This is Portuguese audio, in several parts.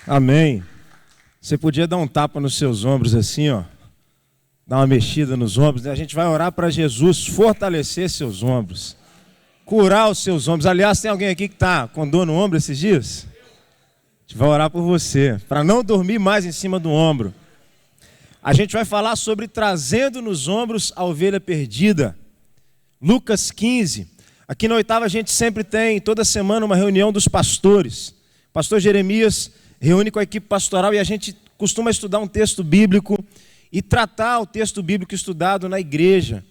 Amém. Você podia dar um tapa nos seus ombros assim, ó. Dar uma mexida nos ombros. A gente vai orar para Jesus fortalecer seus ombros. Curar os seus ombros. Aliás, tem alguém aqui que está com dor no ombro esses dias? A gente vai orar por você. Para não dormir mais em cima do ombro. A gente vai falar sobre trazendo nos ombros a ovelha perdida. Lucas 15. Aqui na Oitava a gente sempre tem, toda semana, uma reunião dos pastores. O pastor Jeremias reúne com a equipe pastoral e a gente costuma estudar um texto bíblico e tratar o texto bíblico estudado na igreja.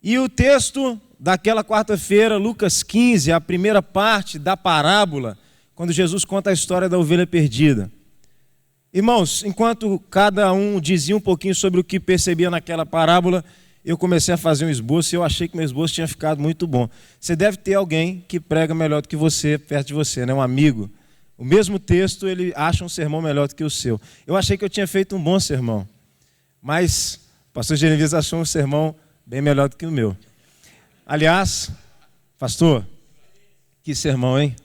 E o texto daquela quarta-feira, Lucas 15, a primeira parte da parábola, quando Jesus conta a história da ovelha perdida. Irmãos, enquanto cada um dizia um pouquinho sobre o que percebia naquela parábola, eu comecei a fazer um esboço e eu achei que meu esboço tinha ficado muito bom. Você deve ter alguém que prega melhor do que você, perto de você, né? Um amigo. O mesmo texto, ele acha um sermão melhor do que o seu. Eu achei que eu tinha feito um bom sermão, mas o pastor Jeremias achou um sermão bem melhor do que o meu. Aliás, pastor, que sermão, hein?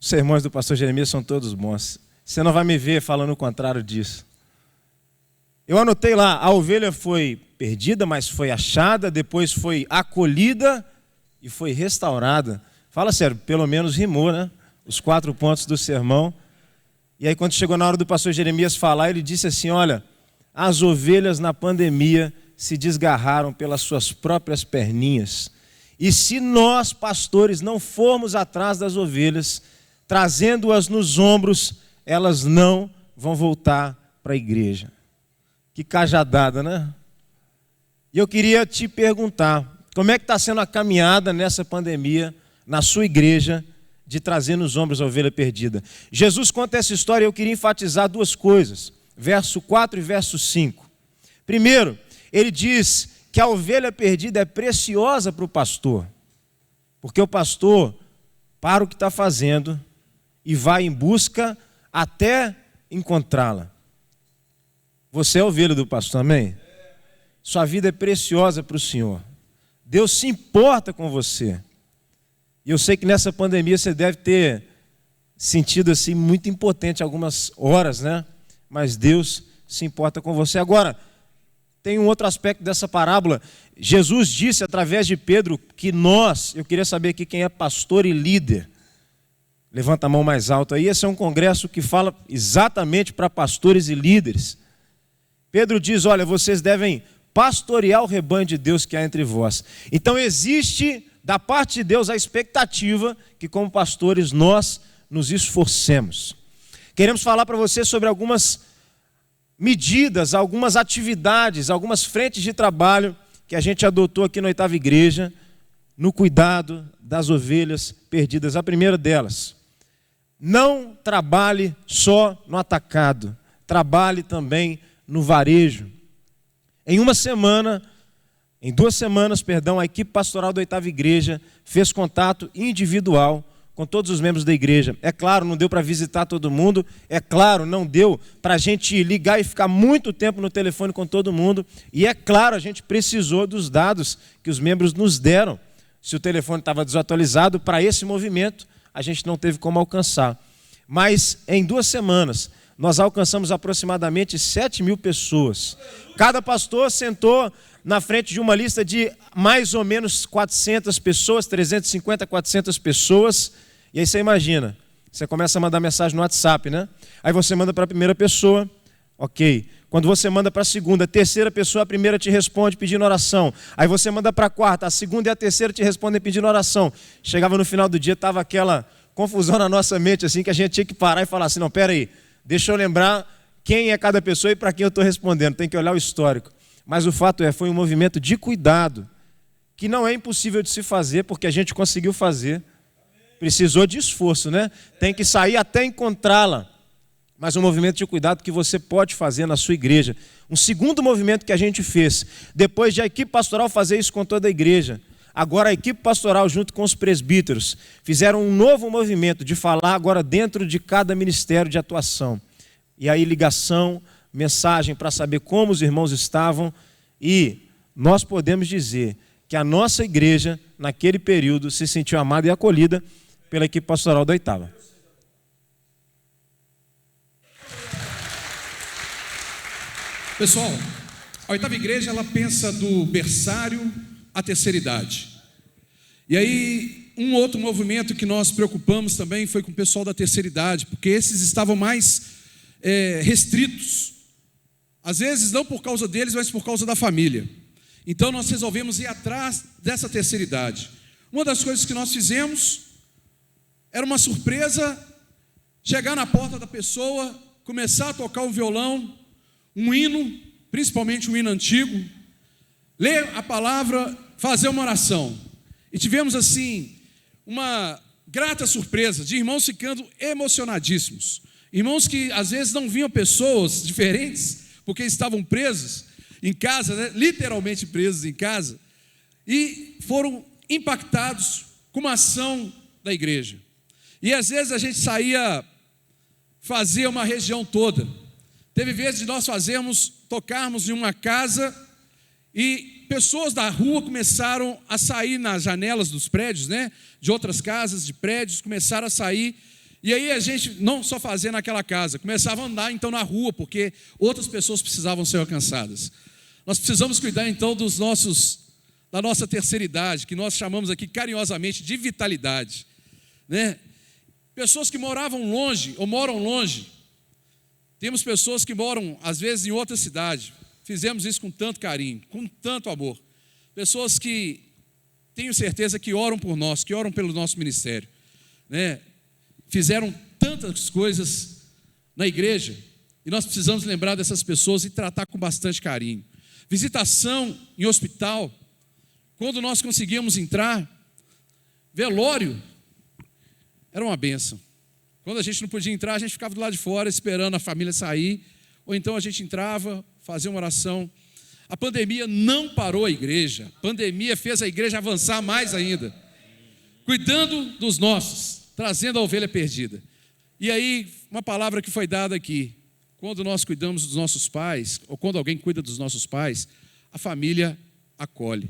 Os sermões do pastor Jeremias são todos bons. Você não vai me ver falando o contrário disso. Eu anotei lá, a ovelha foi perdida, mas foi achada, depois foi acolhida e foi restaurada. Fala sério, pelo menos rimou, né? Os 4 pontos do sermão. E aí quando chegou na hora do pastor Jeremias falar, ele disse assim, olha, as ovelhas na pandemia se desgarraram pelas suas próprias perninhas. E se nós, pastores, não formos atrás das ovelhas, trazendo-as nos ombros, elas não vão voltar para a igreja. Que cajadada, né? E eu queria te perguntar, como é que está sendo a caminhada nessa pandemia, na sua igreja, de trazer nos ombros a ovelha perdida? Jesus conta essa história e eu queria enfatizar 2 coisas, verso 4 e verso 5. Primeiro, ele diz que a ovelha perdida é preciosa para o pastor, porque o pastor para o que está fazendo e vai em busca até encontrá-la. Você é a ovelha do pastor, amém? Sua vida é preciosa para o Senhor. Deus se importa com você. E eu sei que nessa pandemia você deve ter sentido assim muito impotente algumas horas, né? Mas Deus se importa com você. Agora, tem um outro aspecto dessa parábola. Jesus disse através de Pedro que eu queria saber aqui quem é pastor e líder. Levanta a mão mais alta aí. Esse é um congresso que fala exatamente para pastores e líderes. Pedro diz, olha, vocês devem pastorear o rebanho de Deus que há entre vós. Então existe da parte de Deus a expectativa que como pastores nós nos esforcemos. Queremos falar para você sobre algumas medidas, algumas atividades, algumas frentes de trabalho que a gente adotou aqui na Oitava Igreja no cuidado das ovelhas perdidas. A primeira delas, não trabalhe só no atacado, trabalhe também no varejo. Em 2 semanas, a equipe pastoral da Oitava Igreja fez contato individual com todos os membros da igreja. É claro, não deu para visitar todo mundo, é claro, não deu para a gente ligar e ficar muito tempo no telefone com todo mundo, e é claro, a gente precisou dos dados que os membros nos deram. Se o telefone estava desatualizado, para esse movimento, a gente não teve como alcançar. Mas em 2 semanas, nós alcançamos aproximadamente 7.000 pessoas. Cada pastor sentou na frente de uma lista de mais ou menos 400 pessoas, 350, 400 pessoas. E aí você imagina, você começa a mandar mensagem no WhatsApp, né? Aí você manda para a primeira pessoa, ok. Quando você manda para a segunda, a terceira pessoa, a primeira te responde pedindo oração. Aí você manda para a quarta, a segunda e a terceira te respondem pedindo oração. Chegava no final do dia, estava aquela confusão na nossa mente, assim, que a gente tinha que parar e falar assim, não, peraí, deixa eu lembrar quem é cada pessoa e para quem eu estou respondendo. Tem que olhar o histórico. Mas o fato foi um movimento de cuidado, que não é impossível de se fazer, porque a gente conseguiu fazer. Precisou de esforço, né? Tem que sair até encontrá-la. Mas um movimento de cuidado que você pode fazer na sua igreja. Um segundo movimento que a gente fez, depois de a equipe pastoral fazer isso com toda a igreja, agora a equipe pastoral junto com os presbíteros fizeram um novo movimento de falar agora dentro de cada ministério de atuação. E aí ligação, mensagem para saber como os irmãos estavam, e nós podemos dizer que a nossa igreja, naquele período, se sentiu amada e acolhida pela equipe pastoral da Oitava. Pessoal, a oitava igreja, ela pensa do berçário à terceira idade. E aí, um outro movimento que nós preocupamos também foi com o pessoal da terceira idade, porque esses estavam mais restritos. Às vezes não por causa deles, mas por causa da família. Então nós resolvemos ir atrás dessa terceira idade. Uma das coisas que nós fizemos era uma surpresa, chegar na porta da pessoa, começar a tocar um violão, um hino, principalmente um hino antigo, ler a palavra, fazer uma oração. E tivemos assim uma grata surpresa de irmãos ficando emocionadíssimos. Irmãos que às vezes não vinham pessoas diferentes, porque estavam presos em casa, né? Literalmente presos em casa, e foram impactados com uma ação da igreja. E às vezes a gente fazia uma região toda. Teve vezes de nós tocarmos em uma casa e pessoas da rua começaram a sair nas janelas dos prédios, né? De outras casas, de prédios, começaram a sair. E aí a gente não só fazia naquela casa, começava a andar então na rua, porque outras pessoas precisavam ser alcançadas. Nós precisamos cuidar então da nossa terceira idade, que nós chamamos aqui carinhosamente de vitalidade, né? Pessoas que moravam longe ou moram longe. Temos pessoas que moram às vezes em outra cidade. Fizemos isso com tanto carinho, com tanto amor. Pessoas que tenho certeza que oram por nós, que oram pelo nosso ministério, né? Fizeram tantas coisas na igreja, e nós precisamos lembrar dessas pessoas e tratar com bastante carinho. Visitação em hospital, quando nós conseguíamos entrar, velório, era uma bênção. Quando a gente não podia entrar, a gente ficava do lado de fora esperando a família sair, ou então a gente entrava, fazia uma oração. A pandemia não parou a igreja, a pandemia fez a igreja avançar mais ainda, cuidando dos nossos, trazendo a ovelha perdida. E aí, uma palavra que foi dada aqui: quando nós cuidamos dos nossos pais, ou quando alguém cuida dos nossos pais, a família acolhe.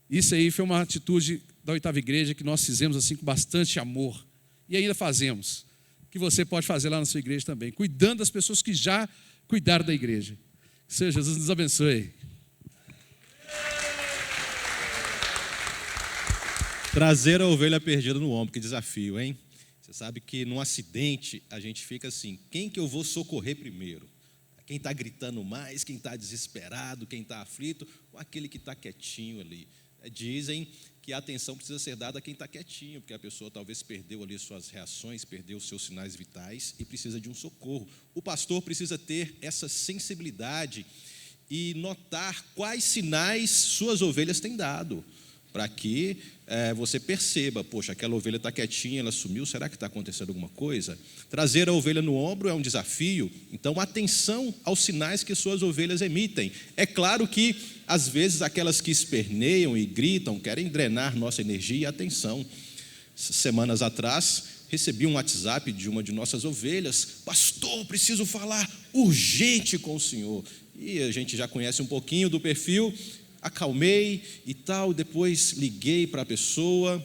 Isso aí foi uma atitude da oitava igreja que nós fizemos assim com bastante amor, e ainda fazemos, que você pode fazer lá na sua igreja também, cuidando das pessoas que já cuidaram da igreja. Que Senhor Jesus nos abençoe. Trazer a ovelha perdida no ombro, que desafio, hein? Você sabe que num acidente a gente fica assim: quem que eu vou socorrer primeiro? Quem está gritando mais, quem está desesperado, quem está aflito, ou aquele que está quietinho ali? Dizem que a atenção precisa ser dada a quem está quietinho, porque a pessoa talvez perdeu ali suas reações, perdeu seus sinais vitais e precisa de um socorro. O pastor precisa ter essa sensibilidade e notar quais sinais suas ovelhas têm dado, para que você perceba: poxa, aquela ovelha está quietinha, ela sumiu, será que está acontecendo alguma coisa? Trazer a ovelha no ombro é um desafio, então atenção aos sinais que suas ovelhas emitem. É claro que, às vezes, aquelas que esperneiam e gritam querem drenar nossa energia e atenção. Semanas atrás, recebi um WhatsApp de uma de nossas ovelhas: pastor, preciso falar urgente com o senhor. E a gente já conhece um pouquinho do perfil. Acalmei e tal, depois liguei para a pessoa,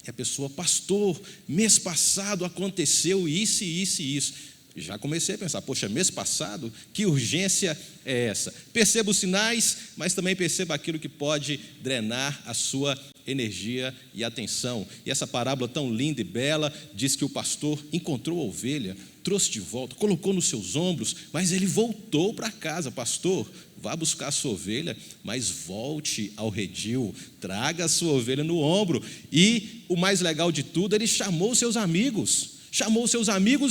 e a pessoa: pastor, mês passado aconteceu isso e isso e isso. Já comecei a pensar: poxa, mês passado, que urgência é essa? Perceba os sinais, mas também perceba aquilo que pode drenar a sua energia e atenção. E essa parábola tão linda e bela diz que o pastor encontrou a ovelha, trouxe de volta, colocou nos seus ombros, mas ele voltou para casa. Pastor, vá buscar a sua ovelha, mas volte ao redil, traga a sua ovelha no ombro. E o mais legal de tudo, ele chamou seus amigos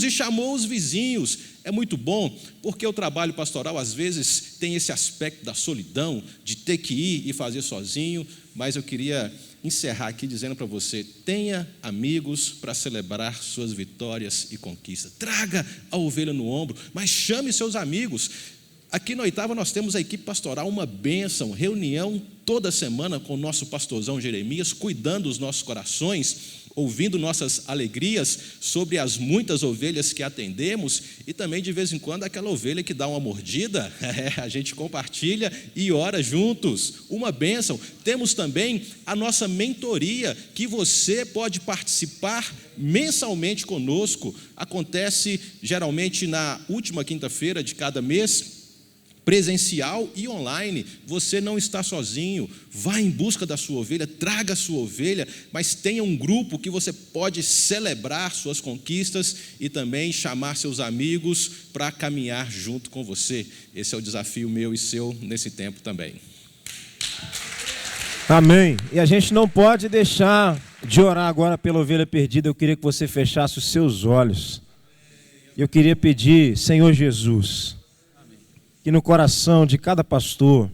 e chamou os vizinhos. É muito bom, porque o trabalho pastoral às vezes tem esse aspecto da solidão, de ter que ir e fazer sozinho, mas eu queria encerrar aqui dizendo para você: tenha amigos para celebrar suas vitórias e conquistas. Traga a ovelha no ombro, mas chame seus amigos. Aqui na oitava nós temos a equipe pastoral, uma bênção, reunião toda semana com o nosso pastorzão Jeremias, cuidando dos nossos corações, ouvindo nossas alegrias sobre as muitas ovelhas que atendemos, e também de vez em quando aquela ovelha que dá uma mordida, a gente compartilha e ora juntos, uma bênção. Temos também a nossa mentoria, que você pode participar mensalmente conosco. Acontece geralmente na última quinta-feira de cada mês. presencial e online. Você não está sozinho. Vá em busca da sua ovelha, traga a sua ovelha, mas tenha um grupo que você pode celebrar suas conquistas e também chamar seus amigos para caminhar junto com você. Esse é o desafio meu e seu nesse tempo também. Amém. E a gente não pode deixar de orar agora pela ovelha perdida. Eu queria que você fechasse os seus olhos. Eu queria pedir, Senhor Jesus, que no coração de cada pastor,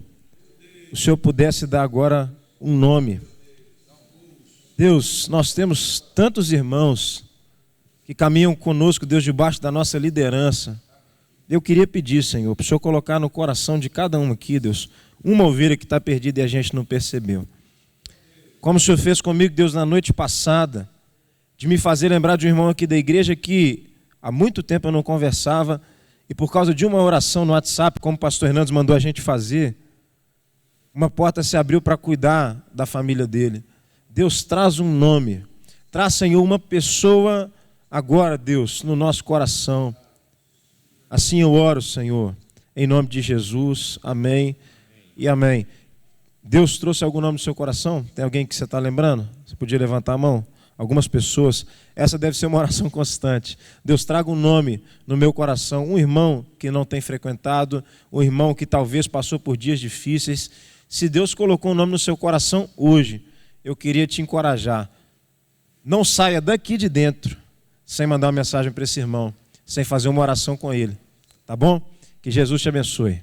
o Senhor pudesse dar agora um nome. Deus, nós temos tantos irmãos que caminham conosco, Deus, debaixo da nossa liderança. Eu queria pedir, Senhor, para o Senhor colocar no coração de cada um aqui, Deus, uma ovelha que está perdida e a gente não percebeu. Como o Senhor fez comigo, Deus, na noite passada, de me fazer lembrar de um irmão aqui da igreja que há muito tempo eu não conversava, e por causa de uma oração no WhatsApp, como o pastor Hernandes mandou a gente fazer, uma porta se abriu para cuidar da família dele. Deus, traz um nome. Traz, Senhor, uma pessoa agora, Deus, no nosso coração. Assim eu oro, Senhor, em nome de Jesus. Amém e amém. Deus trouxe algum nome no seu coração? Tem alguém que você está lembrando? Você podia levantar a mão? Algumas pessoas. Essa deve ser uma oração constante. Deus, traga um nome no meu coração. Um irmão que não tem frequentado, um irmão que talvez passou por dias difíceis. Se Deus colocou um nome no seu coração hoje, eu queria te encorajar. Não saia daqui de dentro sem mandar uma mensagem para esse irmão, sem fazer uma oração com ele. Tá bom? Que Jesus te abençoe.